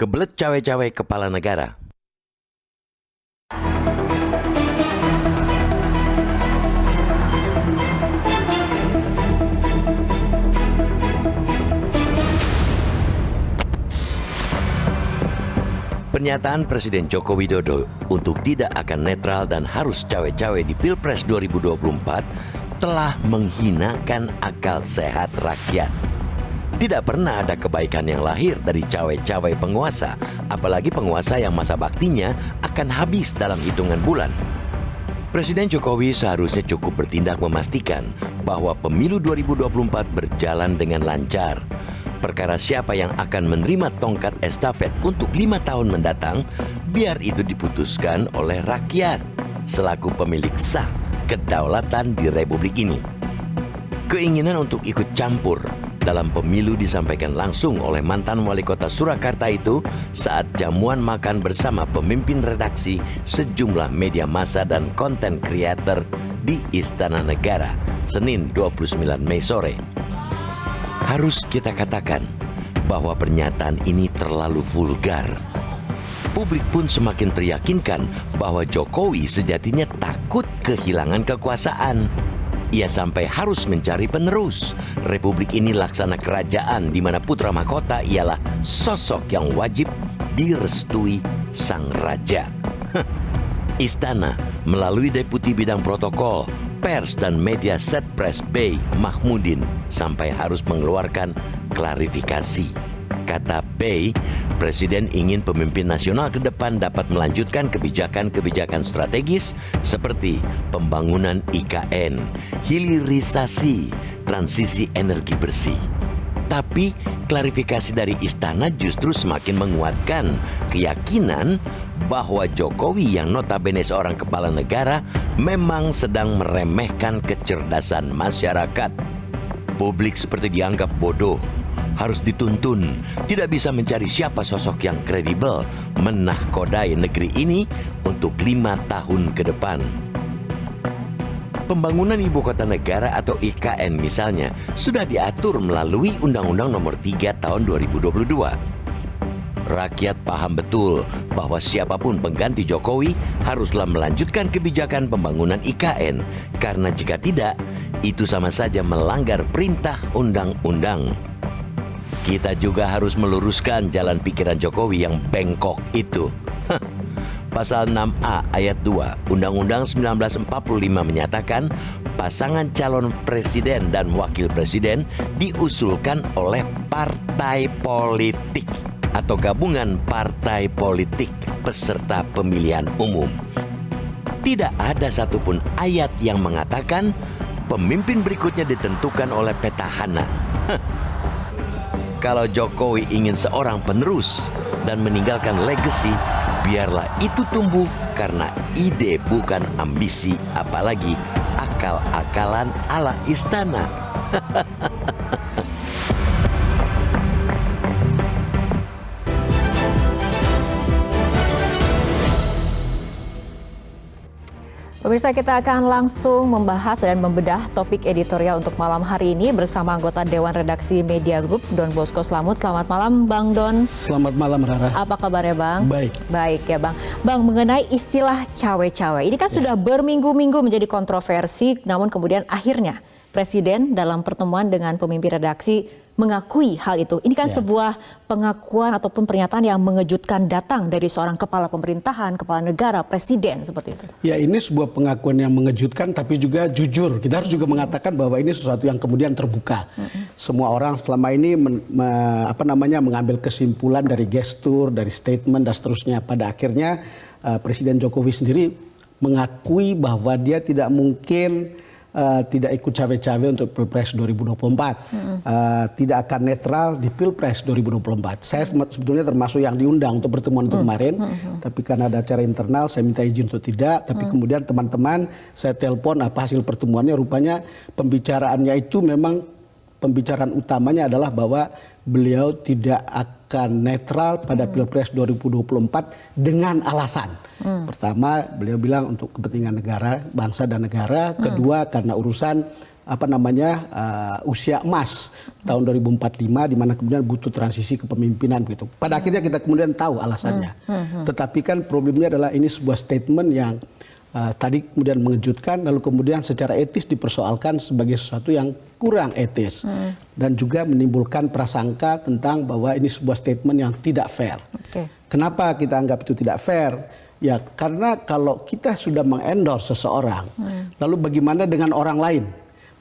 Kebelet cawe-cawe kepala negara. Pernyataan Presiden Joko Widodo untuk tidak akan netral dan harus cawe-cawe di Pilpres 2024 telah menghinakan akal sehat rakyat. Tidak pernah ada kebaikan yang lahir dari cawe-cawe penguasa, apalagi penguasa yang masa baktinya akan habis dalam hitungan bulan. Presiden Jokowi seharusnya cukup bertindak memastikan bahwa pemilu 2024 berjalan dengan lancar. Perkara siapa yang akan menerima tongkat estafet untuk 5 tahun mendatang, biar itu diputuskan oleh rakyat selaku pemilik sah kedaulatan di Republik ini. Keinginan untuk ikut campur dalam pemilu disampaikan langsung oleh mantan wali kota Surakarta itu saat jamuan makan bersama pemimpin redaksi sejumlah media massa dan konten kreator di Istana Negara, Senin 29 Mei sore. Harus kita katakan bahwa pernyataan ini terlalu vulgar. Publik pun semakin teryakinkan bahwa Jokowi sejatinya takut kehilangan kekuasaan. Ia sampai harus mencari penerus. Republik ini laksana kerajaan di mana putra mahkota ialah sosok yang wajib direstui sang raja. Istana melalui Deputi Bidang Protokol, Pers dan Media Setpres Bey Mahmudin sampai harus mengeluarkan klarifikasi. Kata Bey, Presiden ingin pemimpin nasional ke depan dapat melanjutkan kebijakan-kebijakan strategis seperti pembangunan IKN, hilirisasi, transisi energi bersih. Tapi klarifikasi dari istana justru semakin menguatkan keyakinan bahwa Jokowi yang notabene seorang kepala negara memang sedang meremehkan kecerdasan masyarakat. Publik seperti dianggap bodoh, harus dituntun, tidak bisa mencari siapa sosok yang kredibel menahkodai negeri ini untuk 5 tahun ke depan. Pembangunan Ibu Kota Negara atau IKN misalnya sudah diatur melalui Undang-Undang Nomor 3 Tahun 2022. Rakyat paham betul bahwa siapapun pengganti Jokowi haruslah melanjutkan kebijakan pembangunan IKN, karena jika tidak, itu sama saja melanggar perintah undang-undang. Kita juga harus meluruskan jalan pikiran Jokowi yang bengkok itu. Pasal 6A ayat 2 Undang-Undang 1945 menyatakan pasangan calon presiden dan wakil presiden diusulkan oleh partai politik atau gabungan partai politik peserta pemilihan umum. Tidak ada satupun ayat yang mengatakan pemimpin berikutnya ditentukan oleh petahana. Kalau Jokowi ingin seorang penerus dan meninggalkan legacy, biarlah itu tumbuh karena ide bukan ambisi, apalagi akal-akalan ala istana. Pemirsa, kita akan langsung membahas dan membedah topik editorial untuk malam hari ini bersama anggota Dewan Redaksi Media Group, Don Bosco Slamet. Selamat malam, Bang Don. Selamat malam, Rara. Apa kabarnya, Bang? Baik. Baik ya, Bang. Bang, mengenai istilah cawe-cawe, ini kan sudah berminggu-minggu menjadi kontroversi, namun kemudian akhirnya Presiden dalam pertemuan dengan pemimpin redaksi mengakui hal itu. Ini kan sebuah pengakuan ataupun pernyataan yang mengejutkan datang dari seorang kepala pemerintahan, kepala negara, presiden seperti itu. Ya, ini sebuah pengakuan yang mengejutkan tapi juga jujur. Kita harus juga mengatakan bahwa ini sesuatu yang kemudian terbuka. Semua orang selama ini mengambil kesimpulan dari gestur, dari statement dan seterusnya. Pada akhirnya Presiden Jokowi sendiri mengakui bahwa dia tidak mungkin tidak ikut cawe-cawe untuk Pilpres 2024, tidak akan netral di Pilpres 2024. Saya sebetulnya termasuk yang diundang untuk pertemuan itu kemarin, tapi karena ada acara internal saya minta izin untuk tidak. Tapi kemudian teman-teman saya telepon apa hasil pertemuannya, rupanya pembicaraannya itu memang pembicaraan utamanya adalah bahwa beliau tidak akan netral pada Pilpres 2024 dengan alasan. Pertama, beliau bilang untuk kepentingan negara, bangsa dan negara. Kedua, karena urusan usia emas tahun 2045 di mana kemudian butuh transisi kepemimpinan begitu. Pada akhirnya kita kemudian tahu alasannya. Tetapi kan problemnya adalah ini sebuah statement yang tadi kemudian mengejutkan, lalu kemudian secara etis dipersoalkan sebagai sesuatu yang kurang etis dan juga menimbulkan prasangka tentang bahwa ini sebuah statement yang tidak fair. Kenapa kita anggap itu tidak fair? Ya karena kalau kita sudah mengendorse seseorang, lalu bagaimana dengan orang lain?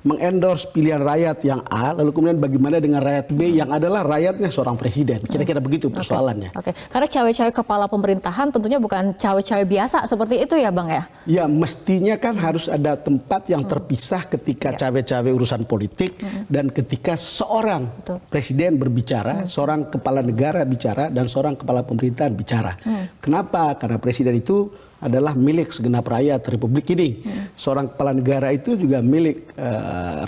Mengendorse pilihan rakyat yang A, lalu kemudian bagaimana dengan rakyat B yang adalah rakyatnya seorang presiden. Kira-kira begitu persoalannya. Karena cawe-cawe kepala pemerintahan tentunya bukan cawe-cawe biasa seperti itu ya Bang ya? Ya mestinya kan harus ada tempat yang terpisah ketika cawe-cawe urusan politik dan ketika seorang presiden berbicara, seorang kepala negara bicara, dan seorang kepala pemerintahan bicara. Kenapa? Karena presiden itu adalah milik segenap rakyat Republik ini. Seorang kepala negara itu juga milik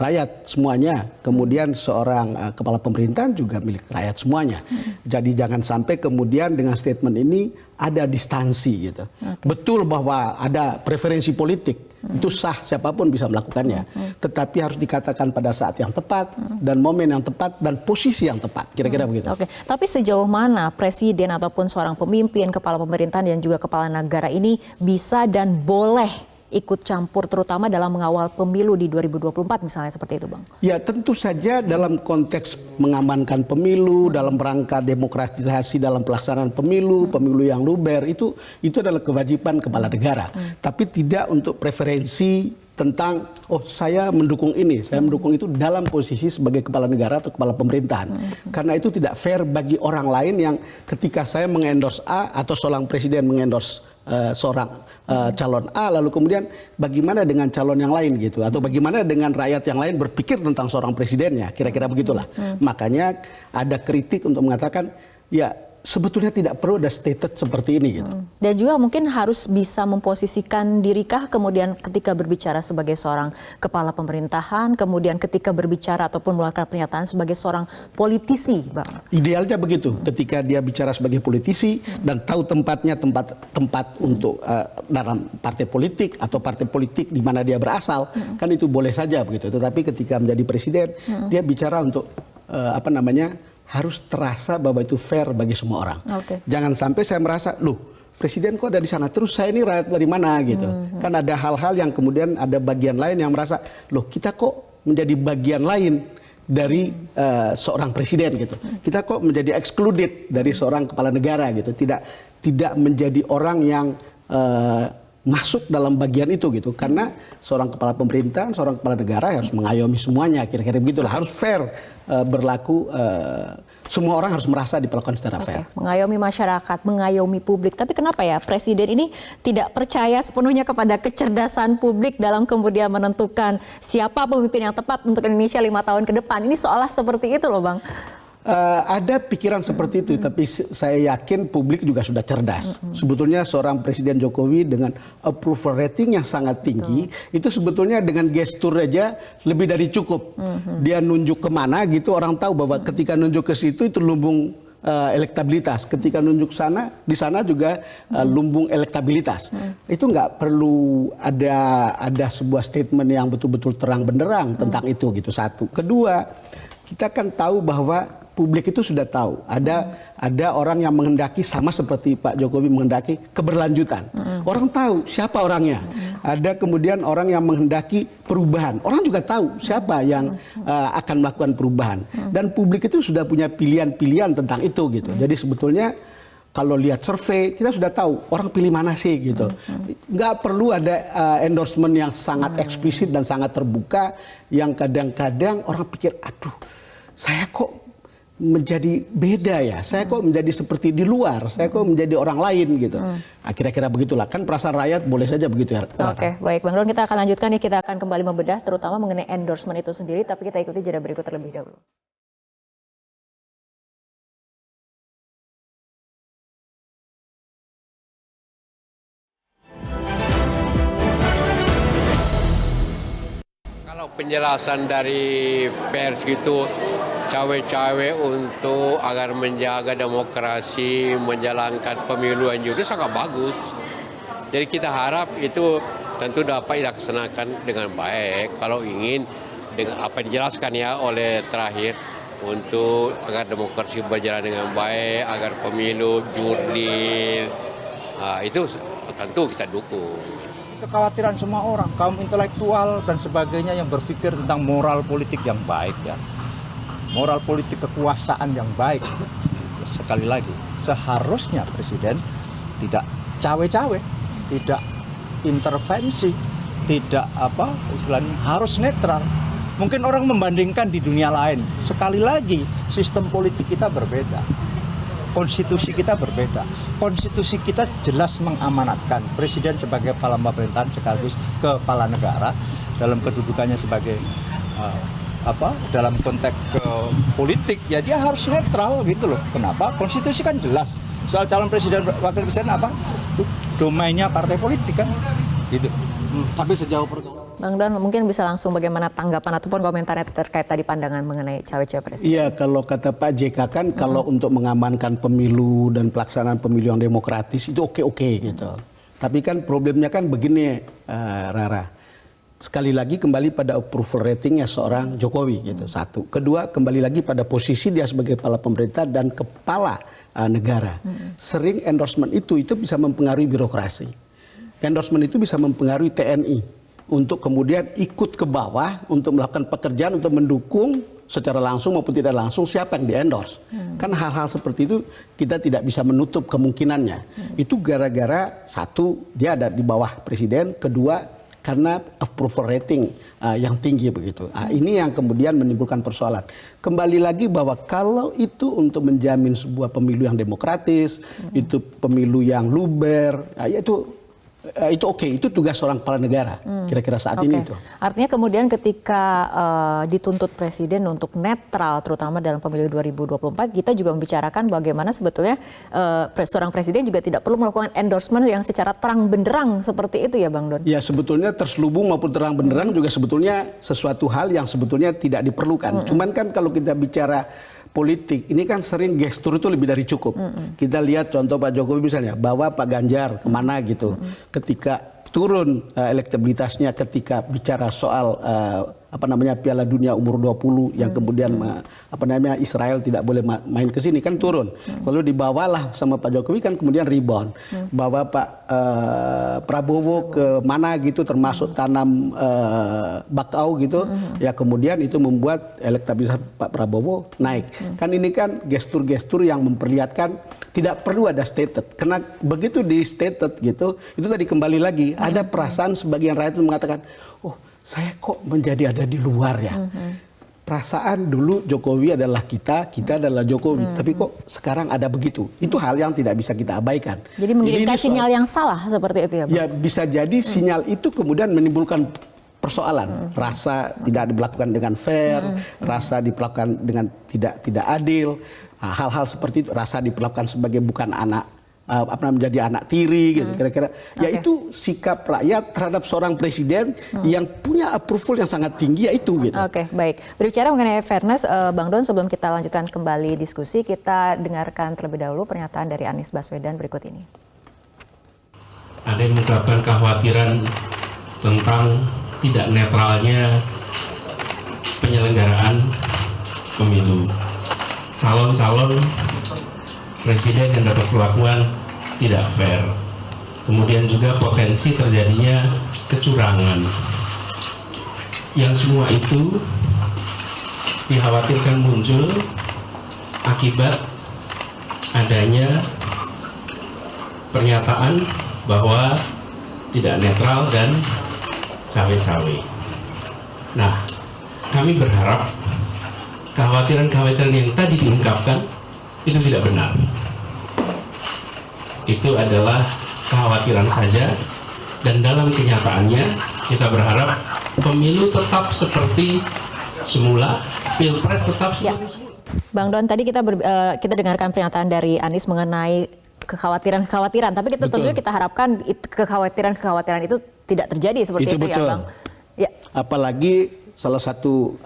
rakyat semuanya. Kemudian seorang kepala pemerintahan juga milik rakyat semuanya. Jadi jangan sampai kemudian dengan statement ini ada distansi gitu. Betul bahwa ada preferensi politik. Itu sah, siapapun bisa melakukannya. Tetapi harus dikatakan pada saat yang tepat dan momen yang tepat dan posisi yang tepat. Kira-kira begitu. Tapi sejauh mana presiden ataupun seorang pemimpin, kepala pemerintahan dan juga kepala negara ini bisa dan boleh ikut campur terutama dalam mengawal pemilu di 2024 misalnya seperti itu Bang? Ya tentu saja dalam konteks mengamankan pemilu, dalam rangka demokratisasi dalam pelaksanaan pemilu, pemilu yang luber, itu adalah kewajiban kepala negara. Tapi tidak untuk preferensi tentang, oh saya mendukung ini, saya mendukung itu dalam posisi sebagai kepala negara atau kepala pemerintahan. Karena itu tidak fair bagi orang lain yang ketika saya mengendorse A atau seorang presiden mengendorse seorang calon A, lalu kemudian bagaimana dengan calon yang lain gitu, atau bagaimana dengan rakyat yang lain berpikir tentang seorang presidennya, kira-kira begitulah. Makanya ada kritik untuk mengatakan ya sebetulnya tidak perlu ada statement seperti ini gitu. Dan juga mungkin harus bisa memposisikan dirikah kemudian ketika berbicara sebagai seorang kepala pemerintahan, kemudian ketika berbicara ataupun mengeluarkan pernyataan sebagai seorang politisi, Bang. Idealnya begitu, ketika dia bicara sebagai politisi dan tahu tempatnya, tempat untuk dalam partai politik atau partai politik di mana dia berasal, kan itu boleh saja begitu. Tetapi ketika menjadi presiden, dia bicara untuk harus terasa bahwa itu fair bagi semua orang. Jangan sampai saya merasa, loh presiden kok ada di sana, terus saya ini rakyat dari mana gitu. Kan ada hal-hal yang kemudian ada bagian lain yang merasa, loh kita kok menjadi bagian lain dari seorang presiden gitu. Kita kok menjadi excluded dari seorang kepala negara gitu. Tidak menjadi orang yang masuk dalam bagian itu gitu, karena seorang kepala pemerintahan, seorang kepala negara harus mengayomi semuanya, kira-kira begitulah, harus fair berlaku, semua orang harus merasa diperlakukan secara fair. Mengayomi masyarakat, mengayomi publik, tapi kenapa ya presiden ini tidak percaya sepenuhnya kepada kecerdasan publik dalam kemudian menentukan siapa pemimpin yang tepat untuk Indonesia 5 tahun ke depan? Ini seolah seperti itu loh Bang. Ada pikiran seperti itu, tapi saya yakin publik juga sudah cerdas. Sebetulnya seorang Presiden Jokowi dengan approval rating yang sangat tinggi, itu sebetulnya dengan gestur aja lebih dari cukup. Dia nunjuk kemana gitu, orang tahu bahwa ketika nunjuk ke situ itu lumbung elektabilitas. Ketika nunjuk sana, di sana juga lumbung elektabilitas. Itu nggak perlu ada sebuah statement yang betul-betul terang benderang tentang itu gitu. Satu, kedua, kita kan tahu bahwa publik itu sudah tahu ada orang yang menghendaki sama seperti Pak Jokowi menghendaki keberlanjutan. Orang tahu siapa orangnya. Ada kemudian orang yang menghendaki perubahan. Orang juga tahu siapa yang akan melakukan perubahan. Dan publik itu sudah punya pilihan-pilihan tentang itu gitu. Jadi sebetulnya kalau lihat survei kita sudah tahu orang pilih mana sih gitu. Nggak perlu ada endorsement yang sangat eksplisit dan sangat terbuka yang kadang-kadang orang pikir aduh saya kok menjadi beda ya, saya kok menjadi seperti di luar, saya kok menjadi orang lain gitu. Kira-kira begitulah, kan perasaan rakyat boleh saja begitu ya. Baik Bang Ron, kita akan lanjutkan nih, kita akan kembali membedah terutama mengenai endorsement itu sendiri, tapi kita ikuti jeda berikut terlebih dahulu. Kalau penjelasan dari pers itu cawe-cawe untuk agar menjaga demokrasi, menjalankan pemilu yang jujur sangat bagus. Jadi kita harap itu tentu dapat dilaksanakan dengan baik kalau ingin dengan apa yang dijelaskan ya oleh terakhir untuk agar demokrasi berjalan dengan baik, agar pemilu jurdil, itu tentu kita dukung. Kekhawatiran semua orang, kaum intelektual dan sebagainya yang berpikir tentang moral politik yang baik ya. Moral politik kekuasaan yang baik. Sekali lagi, seharusnya presiden tidak cawe-cawe, tidak intervensi, tidak istilahnya harus netral. Mungkin orang membandingkan di dunia lain. Sekali lagi, sistem politik kita berbeda. Konstitusi kita berbeda. Konstitusi kita jelas mengamanatkan presiden sebagai kepala pemerintahan sekaligus kepala negara dalam kedudukannya sebagai dalam konteks politik ya dia harus netral gitu loh. Kenapa? Konstitusi kan jelas. Soal calon presiden wakil presiden itu domainnya partai politik kan. Gitu. Tapi sejauh Bang Don mungkin bisa langsung bagaimana tanggapan ataupun komentarnya terkait tadi pandangan mengenai cawe-cawe presiden. Iya, kalau kata Pak JK kan kalau untuk mengamankan pemilu dan pelaksanaan pemilu yang demokratis itu oke gitu. Tapi kan problemnya kan begini Rara. Sekali lagi kembali pada approval ratingnya seorang Jokowi gitu, satu. Kedua kembali lagi pada posisi dia sebagai kepala pemerintah dan kepala negara. Sering endorsement itu bisa mempengaruhi birokrasi. Endorsement itu bisa mempengaruhi TNI untuk kemudian ikut ke bawah untuk melakukan pekerjaan untuk mendukung secara langsung maupun tidak langsung siapa yang di-endorse. Kan hal-hal seperti itu kita tidak bisa menutup kemungkinannya. Itu gara-gara satu dia ada di bawah presiden, kedua karena approval rating yang tinggi begitu. Ini yang kemudian menimbulkan persoalan. Kembali lagi bahwa kalau itu untuk menjamin sebuah pemilu yang demokratis, itu pemilu yang luber, ya itu oke, itu tugas seorang kepala negara kira-kira saat ini itu. Artinya kemudian ketika dituntut presiden untuk netral terutama dalam pemilu 2024 kita juga membicarakan bagaimana sebetulnya seorang presiden juga tidak perlu melakukan endorsement yang secara terang benderang seperti itu ya Bang Don. Ya sebetulnya terselubung maupun terang benderang juga sebetulnya sesuatu hal yang sebetulnya tidak diperlukan. Cuman kan kalau kita bicara politik ini kan sering gestur itu lebih dari cukup. Kita lihat contoh Pak Jokowi misalnya bawa Pak Ganjar kemana gitu. Ketika turun elektabilitasnya ketika bicara soal Piala Dunia umur 20 yang kemudian Israel tidak boleh main ke sini kan turun. Lalu dibawalah sama Pak Jokowi kan kemudian rebound. Bawa Pak Prabowo ke mana gitu termasuk tanam bakau gitu. Ya kemudian itu membuat elektabilitas Pak Prabowo naik. Kan ini kan gestur-gestur yang memperlihatkan tidak perlu ada stated. Karena begitu di stated gitu, itu tadi kembali lagi ada perasaan sebagian rakyat yang mengatakan, oh saya kok menjadi ada di luar ya. Perasaan dulu Jokowi adalah kita adalah Jokowi. Tapi kok sekarang ada begitu. Itu hal yang tidak bisa kita abaikan. Jadi mengirimkan sinyal yang salah seperti itu ya Bang? Ya bisa jadi sinyal itu kemudian menimbulkan persoalan. Rasa tidak dilakukan dengan fair, rasa diperlakukan dengan tidak adil. Hal-hal seperti itu, rasa diperlakukan sebagai bukan anak menjadi anak tiri gitu kira-kira. Ya itu sikap rakyat terhadap seorang presiden yang punya approval yang sangat tinggi ya itu gitu. Oke, baik. Berbicara mengenai fairness, Bang Don sebelum kita lanjutkan kembali diskusi, kita dengarkan terlebih dahulu pernyataan dari Anies Baswedan berikut ini. Ada yang mengungkapkan kekhawatiran tentang tidak netralnya penyelenggaraan pemilu. Calon-calon presiden yang dapat perlakuan tidak fair. Kemudian juga potensi terjadinya kecurangan. Yang semua itu dikhawatirkan muncul akibat adanya pernyataan bahwa tidak netral dan cawe-cawe. Nah, kami berharap kekhawatiran-kekhawatiran yang tadi diungkapkan itu tidak benar. Itu adalah kekhawatiran saja dan dalam kenyataannya kita berharap pemilu tetap seperti semula, pilpres tetap seperti semula. Bang Don, tadi kita dengarkan pernyataan dari Anies mengenai kekhawatiran-kekhawatiran, tapi kita tentunya kita harapkan kekhawatiran-kekhawatiran itu tidak terjadi seperti itu betul. Ya Bang. Ya. Apalagi salah satu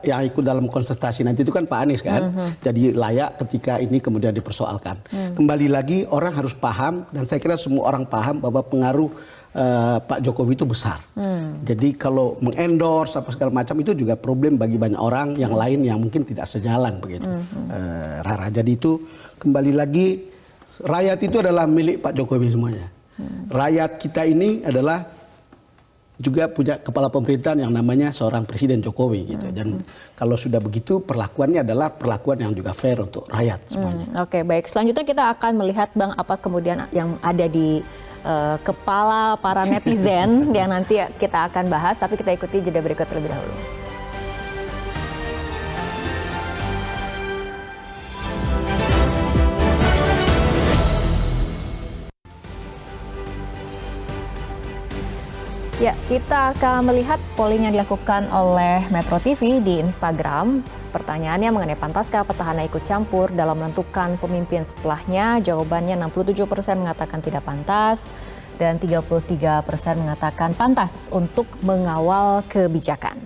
yang ikut dalam kontestasi nanti itu kan Pak Anies kan. Jadi layak ketika ini kemudian dipersoalkan. Kembali lagi orang harus paham dan saya kira semua orang paham bahwa pengaruh Pak Jokowi itu besar. Jadi kalau mengendorse apa segala macam itu juga problem bagi banyak orang yang lain yang mungkin tidak sejalan begitu. Rara. Jadi itu kembali lagi rakyat itu adalah milik Pak Jokowi semuanya. Rakyat kita ini adalah juga punya kepala pemerintahan yang namanya seorang Presiden Jokowi gitu. Dan kalau sudah begitu perlakuannya adalah perlakuan yang juga fair untuk rakyat semuanya. Oke, baik. Selanjutnya kita akan melihat Bang apa kemudian yang ada di kepala para netizen yang nanti kita akan bahas, tapi kita ikuti jeda berikut terlebih dahulu. Ya, kita akan melihat polling yang dilakukan oleh Metro TV di Instagram. Pertanyaannya mengenai pantaskah petahana ikut campur dalam menentukan pemimpin setelahnya. Jawabannya 67% mengatakan tidak pantas dan 33% mengatakan pantas untuk mengawal kebijakan.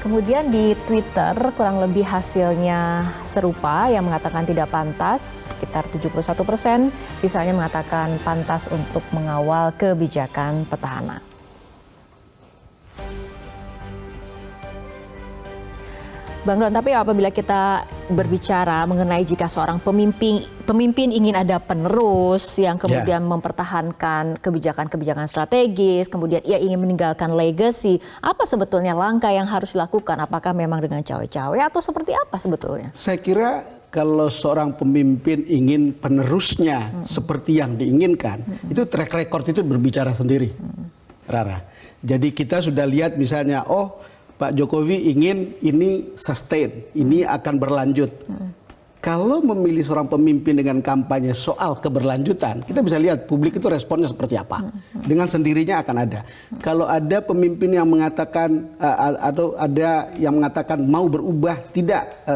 Kemudian di Twitter kurang lebih hasilnya serupa, yang mengatakan tidak pantas sekitar 71%, sisanya mengatakan pantas untuk mengawal kebijakan petahana. Bang Don, tapi apabila kita berbicara mengenai jika seorang pemimpin ingin ada penerus yang kemudian mempertahankan kebijakan-kebijakan strategis, kemudian ia ingin meninggalkan legacy, apa sebetulnya langkah yang harus dilakukan? Apakah memang dengan cawe-cawe atau seperti apa sebetulnya? Saya kira kalau seorang pemimpin ingin penerusnya seperti yang diinginkan, itu track record itu berbicara sendiri, Rara. Jadi kita sudah lihat misalnya, Pak Jokowi ingin ini sustain, ini akan berlanjut. Kalau memilih seorang pemimpin dengan kampanye soal keberlanjutan, kita bisa lihat publik itu responnya seperti apa. Dengan sendirinya akan ada. Kalau ada pemimpin yang mengatakan atau ada yang mengatakan mau berubah, tidak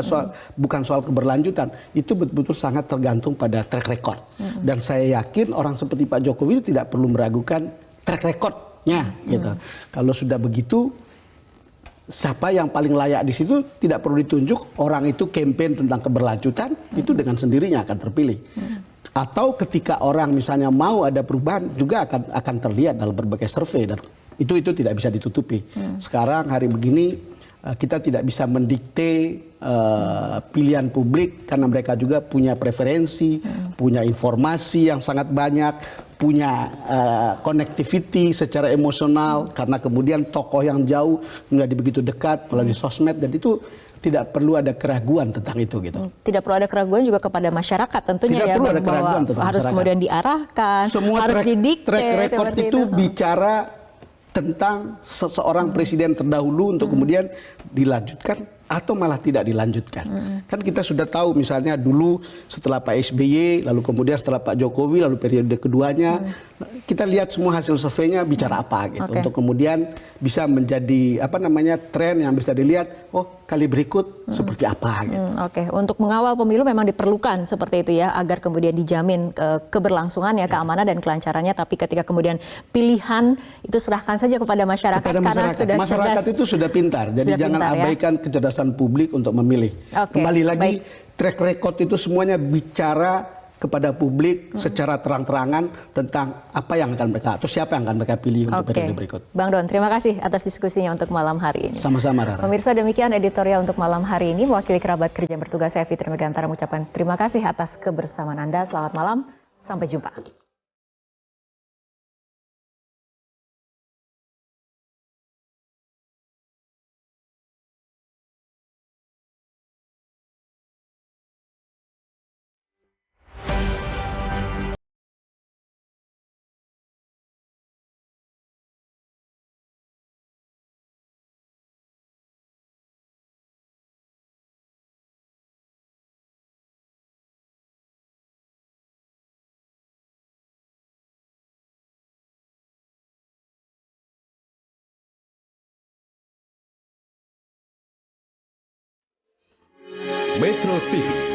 bukan soal keberlanjutan, itu betul-betul sangat tergantung pada track record. Dan saya yakin orang seperti Pak Jokowi itu tidak perlu meragukan track recordnya. Gitu. Kalau sudah begitu, siapa yang paling layak di situ tidak perlu ditunjuk, orang itu campaign tentang keberlanjutan, itu dengan sendirinya akan terpilih. Atau ketika orang misalnya mau ada perubahan juga akan terlihat dalam berbagai survei, dan itu tidak bisa ditutupi. Sekarang hari begini kita tidak bisa mendikte pilihan publik karena mereka juga punya preferensi, punya informasi yang sangat banyak, punya connectivity secara emosional karena kemudian tokoh yang jauh menjadi begitu dekat melalui sosmed, dan itu tidak perlu ada keraguan tentang itu gitu. Tidak perlu ada keraguan juga kepada masyarakat tentunya, tidak ya, perlu ada keraguan bahwa harus masyarakat kemudian diarahkan, semua harus didikte. Track record itu bicara tentang seseorang presiden terdahulu untuk kemudian dilanjutkan atau malah tidak dilanjutkan. Kan kita sudah tahu misalnya dulu setelah Pak SBY, lalu kemudian setelah Pak Jokowi, lalu periode keduanya, kita lihat semua hasil surveinya bicara apa gitu. Untuk kemudian bisa menjadi tren yang bisa dilihat, kali berikut seperti apa gitu. Untuk mengawal pemilu memang diperlukan seperti itu ya, agar kemudian dijamin keberlangsungan ya, keamanan dan kelancarannya, tapi ketika kemudian pilihan itu serahkan saja kepada masyarakat, karena sudah masyarakat itu sudah pintar, jadi jangan abaikan kecerdasan publik untuk memilih. Kembali lagi, track record itu semuanya bicara kepada publik secara terang-terangan tentang apa yang akan mereka atau siapa yang akan mereka pilih untuk periode berikut. Bang Don, terima kasih atas diskusinya untuk malam hari ini. Sama-sama, Rara. Pemirsa, demikian editorial untuk malam hari ini. Mewakili kerabat kerja yang bertugas, saya Fitri Megantara mengucapkan terima kasih atas kebersamaan Anda. Selamat malam, sampai jumpa. Metro TV